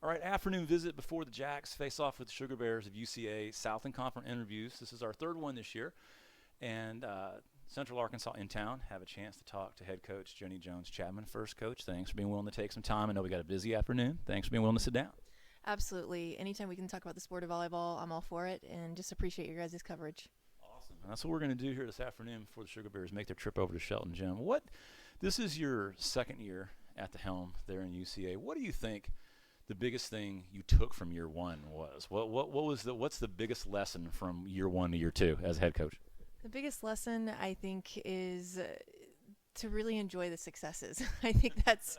All right, afternoon visit before the Jacks face off with the Sugar Bears of UCA. Southland Conference interviews. This is our third one this year. And Central Arkansas in town. Have a chance to talk to head coach Jeni Chatman. First, coach, thanks for being willing to take some time. I know we got a busy afternoon. Thanks for being willing to sit down. Absolutely. Anytime we can talk about the sport of volleyball, I'm all for it, and just appreciate your guys' coverage. Awesome. And that's what we're going to do here this afternoon before the Sugar Bears make their trip over to Shelton Gym. This is your second year at the helm there in UCA. What do you think the biggest thing you took from year one was? What's the biggest lesson from year one to year two as a head coach? The biggest lesson, I think, is to really enjoy the successes. I think that's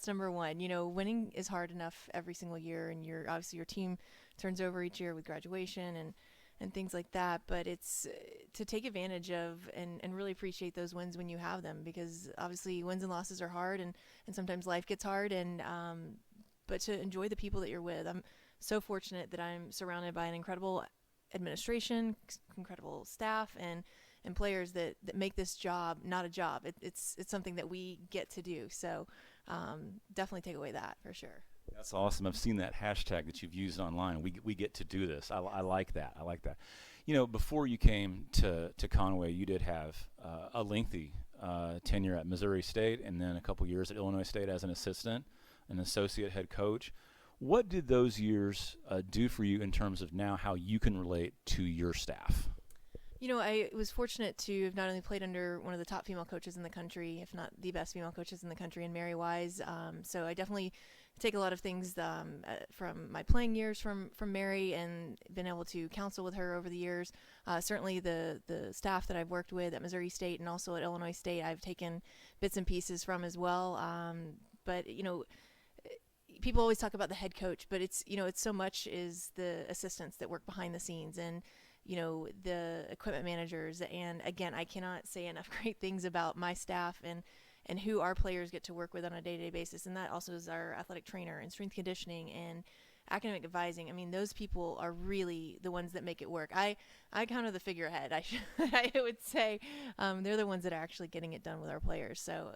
number one. You know, winning is hard enough every single year, and obviously your team turns over each year with graduation and things like that. But it's to take advantage of and really appreciate those wins when you have them, because obviously wins and losses are hard, and sometimes life gets hard. But to enjoy the people that you're with. I'm so fortunate that I'm surrounded by an incredible administration, incredible staff, and players that make this job not a job. It's something that we get to do. So definitely take away that for sure. That's awesome. I've seen that hashtag that you've used online. We get to do this. I like that. I like that. You know, before you came to Conway, you did have a lengthy tenure at Missouri State, and then a couple years at Illinois State as an assistant, an associate head coach. What did those years do for you in terms of now how you can relate to your staff? You know, I was fortunate to have not only played under one of the top female coaches in the country, if not the best female coaches in the country, in Mary Wise. So I definitely take a lot of things from my playing years from Mary, and been able to counsel with her over the years. Certainly the staff that I've worked with at Missouri State and also at Illinois State, I've taken bits and pieces from as well. But, you know, people always talk about the head coach, but it's so much is the assistants that work behind the scenes, and the equipment managers. And again, I cannot say enough great things about my staff and who our players get to work with on a day-to-day basis. And that also is our athletic trainer and strength conditioning and academic advising. I mean, those people are really the ones that make it work. I kind of the figurehead. I would say they're the ones that are actually getting it done with our players. So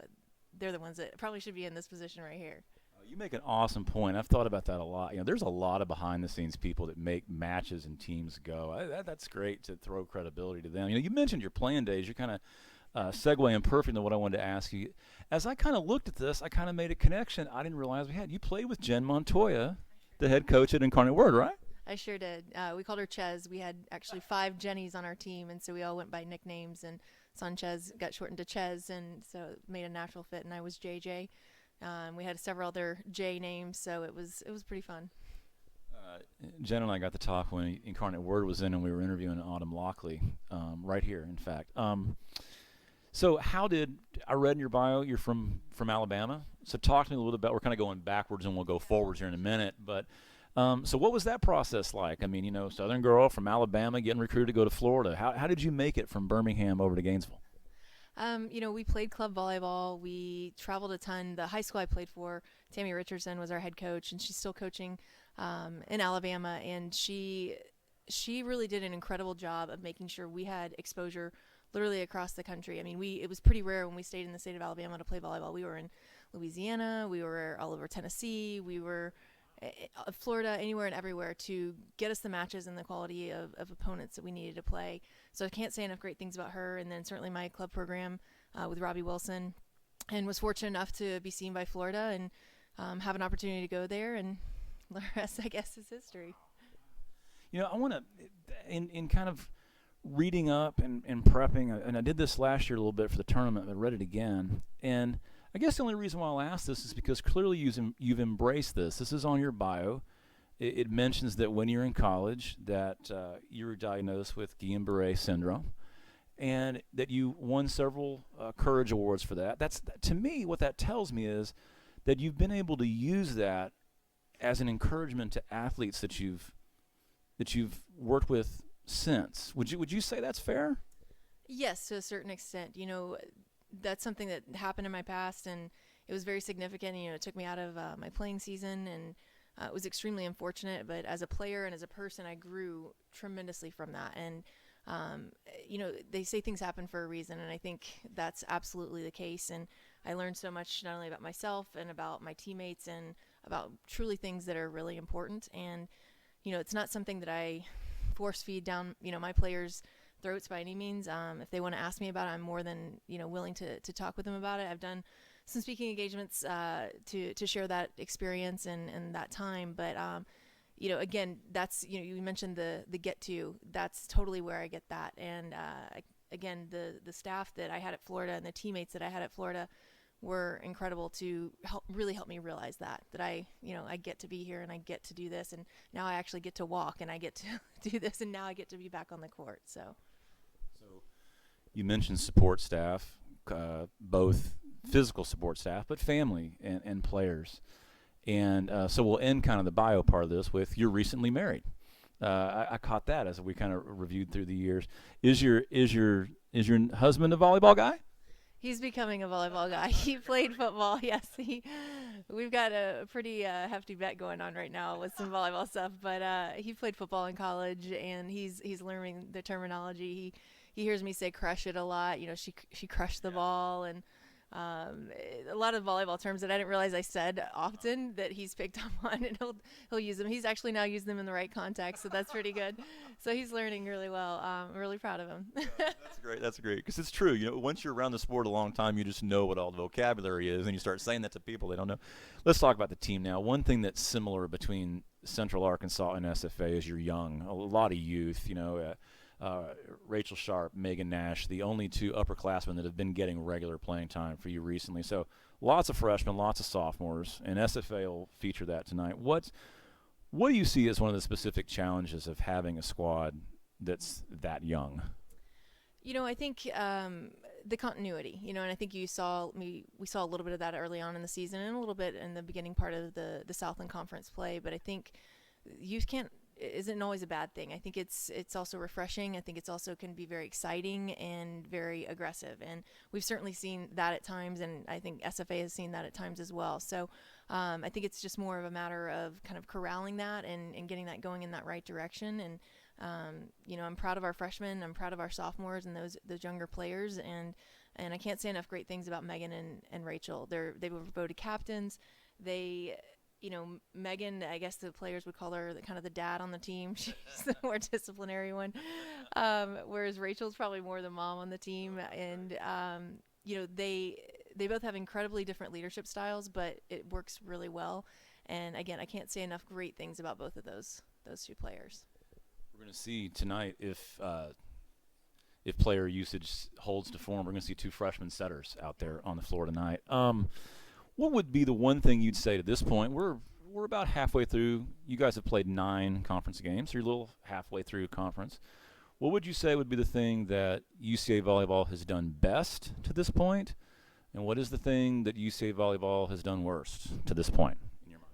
they're the ones that probably should be in this position right here. You make an awesome point. I've thought about that a lot. You know, there's a lot of behind-the-scenes people that make matches and teams go. That's great to throw credibility to them. You know, you mentioned your playing days. You're kind of segueing perfect into what I wanted to ask you. As I kind of looked at this, I kind of made a connection I didn't realize we had. You played with Jen Montoya, the head coach at Incarnate Word, right? I sure did. We called her Ches. We had actually 5 Jennies on our team, and so we all went by nicknames, and Sanchez got shortened to Ches, and so it made a natural fit, and I was JJ. We had several other J names, so it was pretty fun. Jen and I got to talk when Incarnate Word was in, and we were interviewing Autumn Lockley, right here, in fact. So I read in your bio, you're from Alabama. So talk to me a little bit about, we're kind of going backwards and we'll go forwards here in a minute. But so what was that process like? I mean, Southern girl from Alabama getting recruited to go to Florida. How did you make it from Birmingham over to Gainesville? We played club volleyball. We traveled a ton. The high school I played for, Tammy Richardson was our head coach, and she's still coaching in Alabama. And she really did an incredible job of making sure we had exposure literally across the country. I mean, it was pretty rare when we stayed in the state of Alabama to play volleyball. We were in Louisiana. We were all over Tennessee. We were Florida, anywhere and everywhere, to get us the matches and the quality of opponents that we needed to play. So I can't say enough great things about her. And then certainly my club program with Robbie Wilson, and was fortunate enough to be seen by Florida and have an opportunity to go there, and the rest, I guess, is history. You know, I want to, in kind of reading up and prepping, and I did this last year a little bit for the tournament, I read it again, and I guess the only reason why I'll ask this is because clearly you've embraced this. This is on your bio. It mentions that when you're in college that you were diagnosed with Guillain-Barré syndrome, and that you won several Courage Awards for that. To me, what that tells me is that you've been able to use that as an encouragement to athletes that you've worked with since. Would you say that's fair? Yes, to a certain extent. That's something that happened in my past, and it was very significant. It took me out of my playing season, and it was extremely unfortunate. But as a player and as a person, I grew tremendously from that. And they say things happen for a reason, and I think that's absolutely the case. And I learned so much, not only about myself and about my teammates, and truly things that are really important. And it's not something that I force feed down my players' throats by any means. If they want to ask me about it, I'm more than willing to talk with them about it. I've done some speaking engagements to share that experience and that time, but again, that's you mentioned the get to. That's totally where I get that. And again, the staff that I had at Florida and the teammates that I had at Florida were incredible to really help me realize that I get to be here and I get to do this, and now I actually get to walk and I get to do this, and now I get to be back on the court. So you mentioned support staff, both physical support staff, but family and players. And so we'll end kind of the bio part of this with you're recently married. I caught that as we kind of reviewed through the years. Is your husband a volleyball guy? He's becoming a volleyball guy. He played football. Yes, we've got a pretty hefty bet going on right now with some volleyball stuff. But he played football in college, and he's learning the terminology. He hears me say "crush it" a lot. She crushed the ball, and a lot of volleyball terms that I didn't realize I said often that he's picked up on, and he'll use them. He's actually now used them in the right context, so that's pretty good. So he's learning really well. I'm really proud of him. That's great because it's true. Once you're around the sport a long time, you just know what all the vocabulary is, and you start saying that to people they don't know. Let's talk about the team now. One thing that's similar between Central Arkansas and SFA is you're young, a lot of youth. Rachel Sharp, Megan Nash, the only two upperclassmen that have been getting regular playing time for you recently. So lots of freshmen, lots of sophomores, and SFA will feature that tonight. What do you see as one of the specific challenges of having a squad that's that young? I think the continuity, and I think we saw a little bit of that early on in the season and a little bit in the beginning part of the Southland Conference play. But I think youth isn't always a bad thing. I think it's also refreshing. I think it's also can be very exciting and very aggressive. And we've certainly seen that at times, and I think SFA has seen that at times as well. So I think it's just more of a matter of kind of corralling that and getting that going in that right direction. And I'm proud of our freshmen. I'm proud of our sophomores and those younger players. And I can't say enough great things about Megan and Rachel. They were voted captains. Megan, I guess the players would call her kind of the dad on the team. She's the more disciplinary one, whereas Rachel's probably more the mom on the team. And they both have incredibly different leadership styles, but it works really well. And again, I can't say enough great things about both of those two players. We're going to see tonight if player usage holds to form. We're going to see two freshman setters out there on the floor tonight. What would be the one thing you'd say to this point? We're about halfway through. You guys have played 9 conference games. So you're a little halfway through conference. What would you say would be the thing that UCA volleyball has done best to this point? And what is the thing that UCA volleyball has done worst to this point in your mind?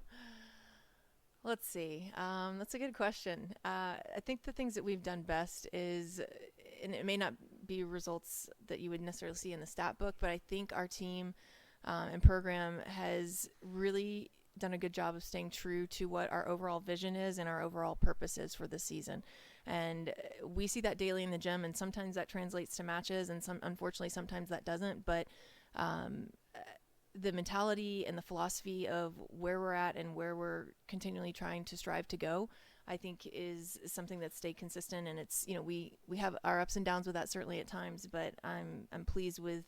Let's see. That's a good question. I think the things that we've done best is, and it may not be results that you would necessarily see in the stat book, but I think our team and program has really done a good job of staying true to what our overall vision is and our overall purpose is for this season. And we see that daily in the gym, and sometimes that translates to matches, and unfortunately sometimes that doesn't. But the mentality and the philosophy of where we're at and where we're continually trying to strive to go, I think is something that's stayed consistent. And it's, we have our ups and downs with that certainly at times, but I'm pleased with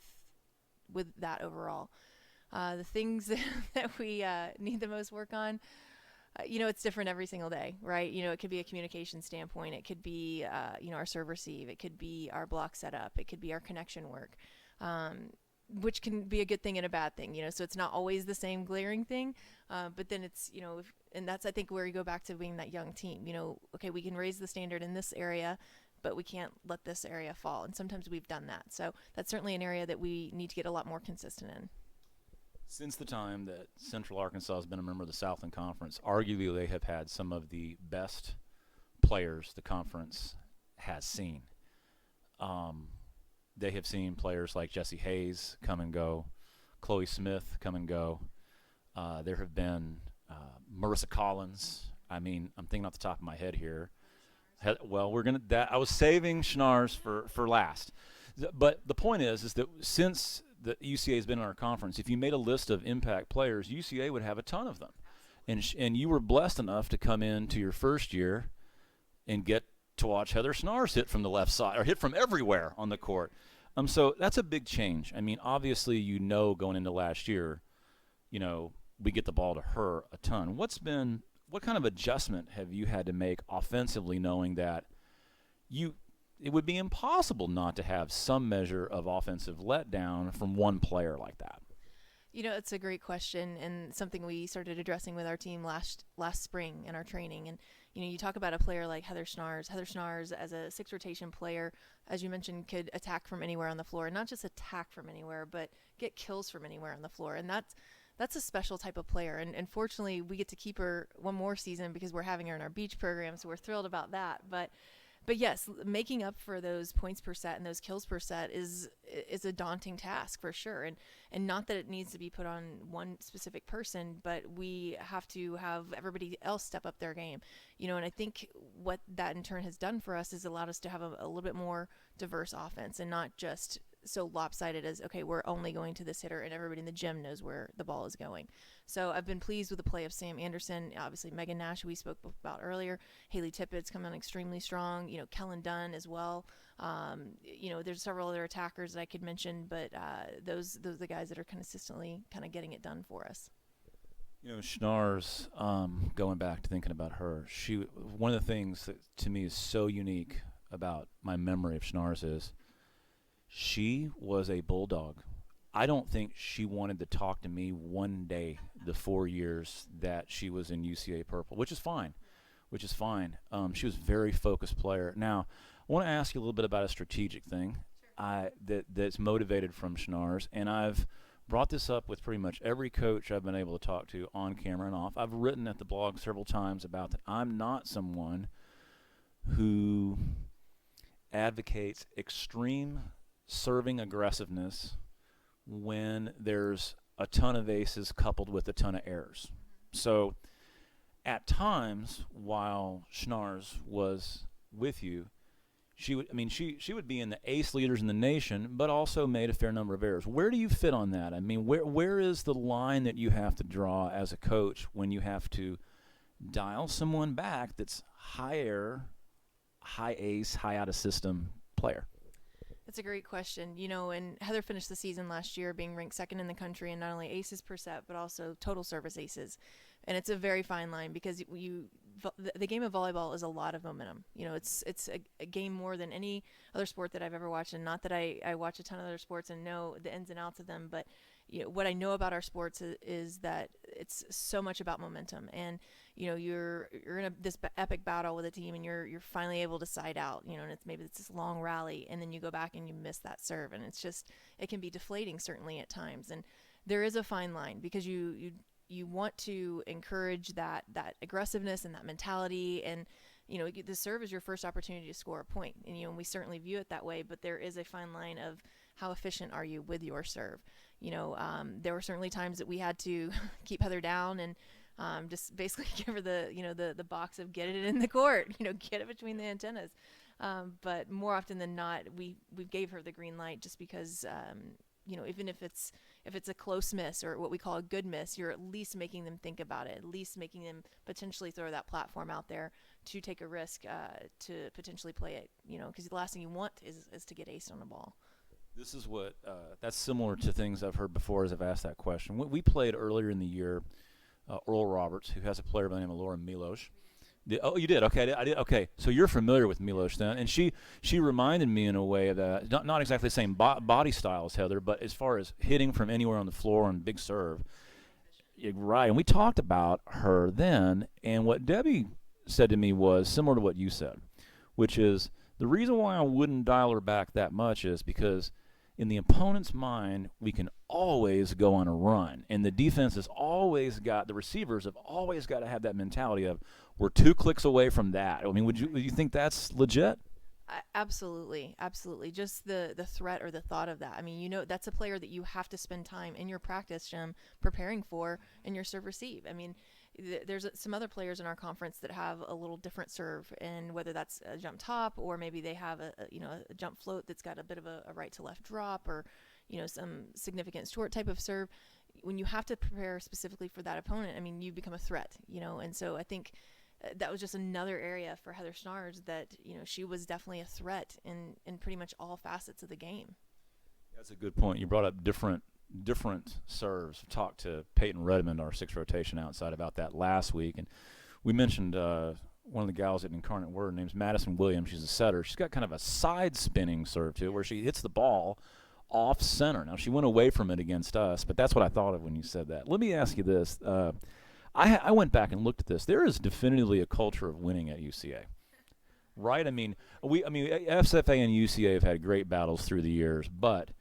that overall. The things that we need the most work on, it's different every single day, right? It could be a communication standpoint. It could be, our serve receive. It could be our block setup. It could be our connection work, which can be a good thing and a bad thing, so it's not always the same glaring thing. But then it's, and that's, I think, where you go back to being that young team, okay, we can raise the standard in this area, but we can't let this area fall. And sometimes we've done that. So that's certainly an area that we need to get a lot more consistent in. Since the time that Central Arkansas has been a member of the Southland Conference, arguably they have had some of the best players the conference has seen. They have seen players like Jessie Hayes come and go, Chloe Smith come and go. There have been Marissa Collins. I'm thinking off the top of my head here. Well, I was saving Schnars for last. But the point is that since the UCA has been in our conference, if you made a list of impact players, UCA would have a ton of them. and you were blessed enough to come into your first year and get to watch Heather Snars hit from the left side, or hit from everywhere on the court. So that's a big change. I mean, obviously, going into last year, we get the ball to her a ton. What kind of adjustment have you had to make offensively, knowing that it would be impossible not to have some measure of offensive letdown from one player like that? It's a great question, and something we started addressing with our team last spring in our training. And you talk about a player like Heather Snars. Heather Snars, as a 6 rotation player, as you mentioned, could attack from anywhere on the floor, and not just attack from anywhere, but get kills from anywhere on the floor. And that's a special type of player. And fortunately, we get to keep her one more season because we're having her in our beach program, so we're thrilled about that. But yes, making up for those points per set and those kills per set is a daunting task for sure. And not that it needs to be put on one specific person, but we have to have everybody else step up their game. And I think what that in turn has done for us is allowed us to have a little bit more diverse offense, and not just so lopsided as, okay, we're only going to this hitter and everybody in the gym knows where the ball is going. So I've been pleased with the play of Sam Anderson. Obviously, Megan Nash, we spoke about earlier. Haley Tippett's come on extremely strong. Kellen Dunn as well. There's several other attackers that I could mention, but those are the guys that are consistently kind of getting it done for us. Schnars, going back to thinking about her, one of the things that to me is so unique about my memory of Schnars is she was a bulldog. I don't think she wanted to talk to me one day the 4 years that she was in UCA Purple, which is fine. She was a very focused player. Now, I want to ask you a little bit about a strategic thing that's motivated from Schnars, and I've brought this up with pretty much every coach I've been able to talk to on camera and off. I've written at the blog several times about that. I'm not someone who advocates extreme serving aggressiveness when there's a ton of aces coupled with a ton of errors. So at times, while Schnars was with you, she would be in the ace leaders in the nation, but also made a fair number of errors. Where do you fit on that? I mean, where is the line that you have to draw as a coach when you have to dial someone back that's high error, high ace, high out of system player? That's a great question. And Heather finished the season last year being ranked 2nd in the country in not only aces per set, but also total service aces. And it's a very fine line because the game of volleyball is a lot of momentum. It's a game more than any other sport that I've ever watched. And not that I watch a ton of other sports and know the ins and outs of them, but what I know about our sports is that it's so much about momentum. And you're in this epic battle with a team, and you're finally able to side out. And it's this long rally, and then you go back and you miss that serve, and it can be deflating certainly at times. And there is a fine line because you want to encourage that aggressiveness and that mentality, and the serve is your first opportunity to score a point, and we certainly view it that way. But there is a fine line of how efficient are you with your serve. There were certainly times that we had to keep Heather down and just basically give her the box of get it in the court, get it between the antennas. But more often than not, we gave her the green light just because, even if it's a close miss or what we call a good miss, you're at least making them think about it, at least making them potentially throw that platform out there to take a risk to potentially play it, because the last thing you want is to get aced on the ball. This is what that's similar to things I've heard before as I've asked that question. We played earlier in the year Earl Roberts, who has a player by the name of Laura Milosh. Oh, you did? Okay, I did. Okay, so you're familiar with Milosh then, and she reminded me in a way that not exactly the same body style as Heather, but as far as hitting from anywhere on the floor and big serve. Right, and we talked about her then, and what Debbie said to me was similar to what you said, which is the reason why I wouldn't dial her back that much is because in the opponent's mind, we can always go on a run. And the defense has always got, the receivers have always got to have that mentality of, we're 2 clicks away from that. I mean, would you think that's legit? Absolutely. Just the threat or the thought of that. I mean, that's a player that you have to spend time in your practice gym preparing for in your serve receive. I mean, there's some other players in our conference that have a little different serve, and whether that's a jump top or maybe they have a jump float that's got a bit of a right to left drop, or some significant short type of serve. when you have to prepare specifically for that opponent, I mean, you become a threat, and so I think that was just another area for Heather Snars that, she was definitely a threat in pretty much all facets of the game. That's a good point. You brought up different serves. Talked to Peyton Redmond, our sixth rotation outside, about that last week, and we mentioned one of the gals at Incarnate Word, named Madison Williams. She's a setter. She's got kind of a side spinning serve to it, where she hits the ball off center. Now, she went away from it against us, but that's what I thought of when you said that. Let me ask you this. I went back and looked at this. There is definitively a culture of winning at UCA, right? I mean, SFA and UCA have had great battles through the years, but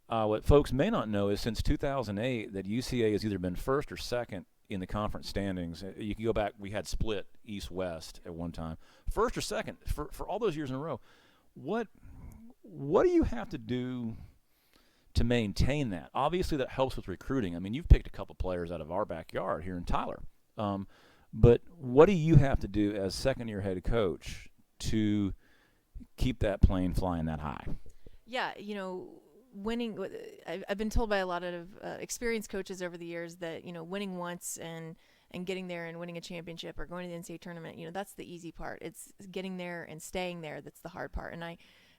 what folks may not know is since 2008 that UCA has either been first or second in the conference standings. You can go back. We had split East-West at one time. First or second for all those years in a row. What do you have to do to maintain that? Obviously, that helps with recruiting. I mean, you've picked a couple players out of our backyard here in Tyler. But what do you have to do as second-year head coach to keep that plane flying that high? Yeah, winning. I've been told by a lot of experienced coaches over the years that, winning once and getting there and winning a championship or going to the NCAA tournament, that's the easy part. It's getting there and staying there that's the hard part.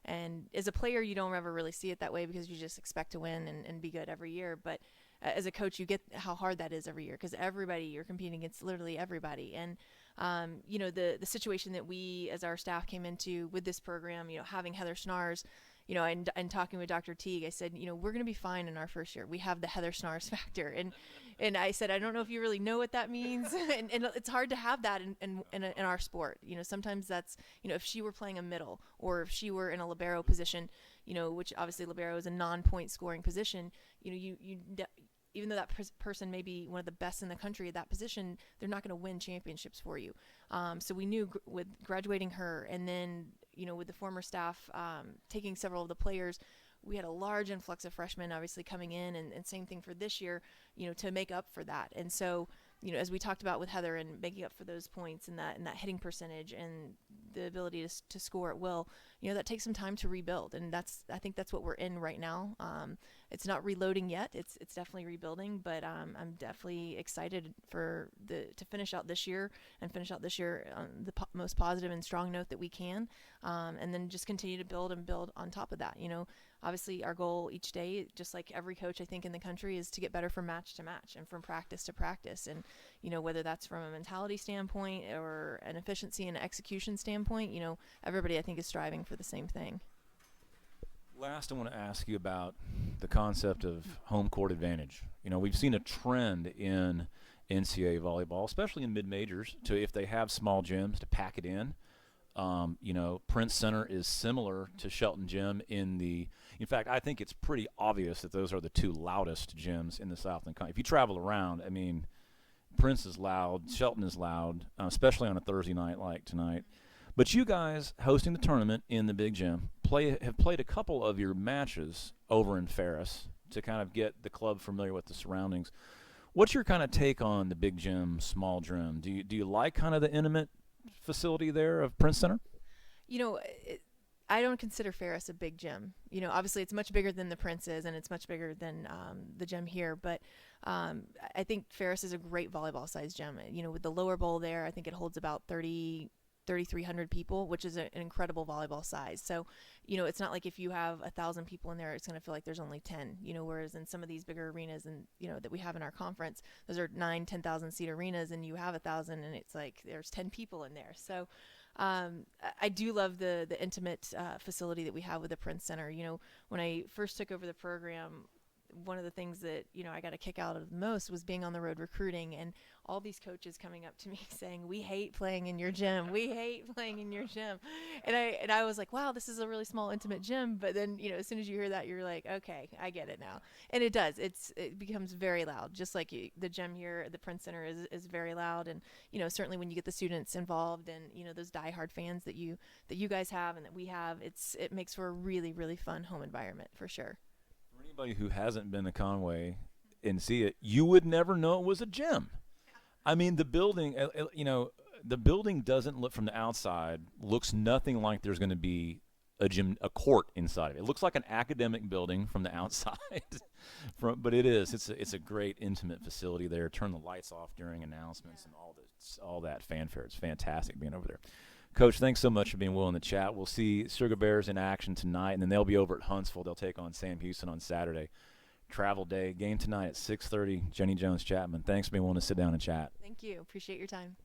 And as a player, you don't ever really see it that way because you just expect to win and be good every year. But as a coach, you get how hard that is every year because you're competing against literally everybody. And, the situation that we as our staff came into with this program, having Heather Snars, and talking with Dr. Teague, I said, we're going to be fine in our first year. We have the Heather Snars factor. And I said, I don't know if you really know what that means. and it's hard to have that in our sport. Sometimes that's, if she were playing a middle or if she were in a libero position, which obviously libero is a non-point scoring position, even though that person may be one of the best in the country at that position, they're not going to win championships for you. So we knew with graduating her and then, with the former staff taking several of the players, we had a large influx of freshmen obviously coming in and same thing for this year, to make up for that. And so, as we talked about with Heather and making up for those points and that hitting percentage and the ability to score at will, that takes some time to rebuild. And I think that's what we're in right now. It's not reloading yet. It's definitely rebuilding, but I'm definitely excited to finish out this year on the most positive and strong note that we can, and then just continue to build on top of that. Obviously our goal each day, just like every coach I think in the country, is to get better from match to match and from practice to practice. And, whether that's from a mentality standpoint or an efficiency and execution standpoint, everybody I think is striving for the same thing. Last, I want to ask you about the concept of home court advantage. We've seen a trend in NCAA volleyball, especially in mid-majors, to if they have small gyms to pack it in. Prince Center is similar to Shelton Gym in fact, I think it's pretty obvious that those are the two loudest gyms in the Southland. If you travel around, I mean, Prince is loud, Shelton is loud, especially on a Thursday night like tonight. But you guys hosting the tournament in the big gym have played a couple of your matches over in Ferris to kind of get the club familiar with the surroundings. What's your kind of take on the big gym, small gym? Do you like kind of the intimate facility there of Prince Center? I don't consider Ferris a big gym. Obviously it's much bigger than the Prince is, and it's much bigger than the gym here. But I think Ferris is a great volleyball size gym. With the lower bowl there, I think it holds about 3,300 people, which is an incredible volleyball size. So, it's not like if you have 1,000 people in there, it's going to feel like there's only 10, whereas in some of these bigger arenas and, that we have in our conference, those are 10,000 seat arenas and you have 1,000 and it's like there's 10 people in there. So, I do love the intimate facility that we have with the Prince Center. When I first took over the program, one of the things that, I got a kick out of the most was being on the road recruiting and all these coaches coming up to me saying, we hate playing in your gym. We hate playing in your gym. And I was like, wow, this is a really small, intimate gym. But then, as soon as you hear that, you're like, okay, I get it now. And it does. It becomes very loud, just like the gym here at the Prince Center is very loud. And, certainly when you get the students involved and, those diehard fans that you guys have and that we have, it makes for a really, really fun home environment for sure. For anybody who hasn't been to Conway and see it, you would never know it was a gym. I mean, the building, the building doesn't look from the outside, looks nothing like there's going to be a court inside of it. It looks like an academic building from the outside, but it is. It's a great intimate facility there. Turn the lights off during announcements and all that fanfare. It's fantastic being over there. Coach, thanks so much for being willing to chat. We'll see Sugar Bears in action tonight, and then they'll be over at Huntsville. They'll take on Sam Houston on Saturday. Travel day. Game tonight at 6:30. Jeni Jones Chatman. Thanks for being willing to sit down and chat. Thank you. Appreciate your time.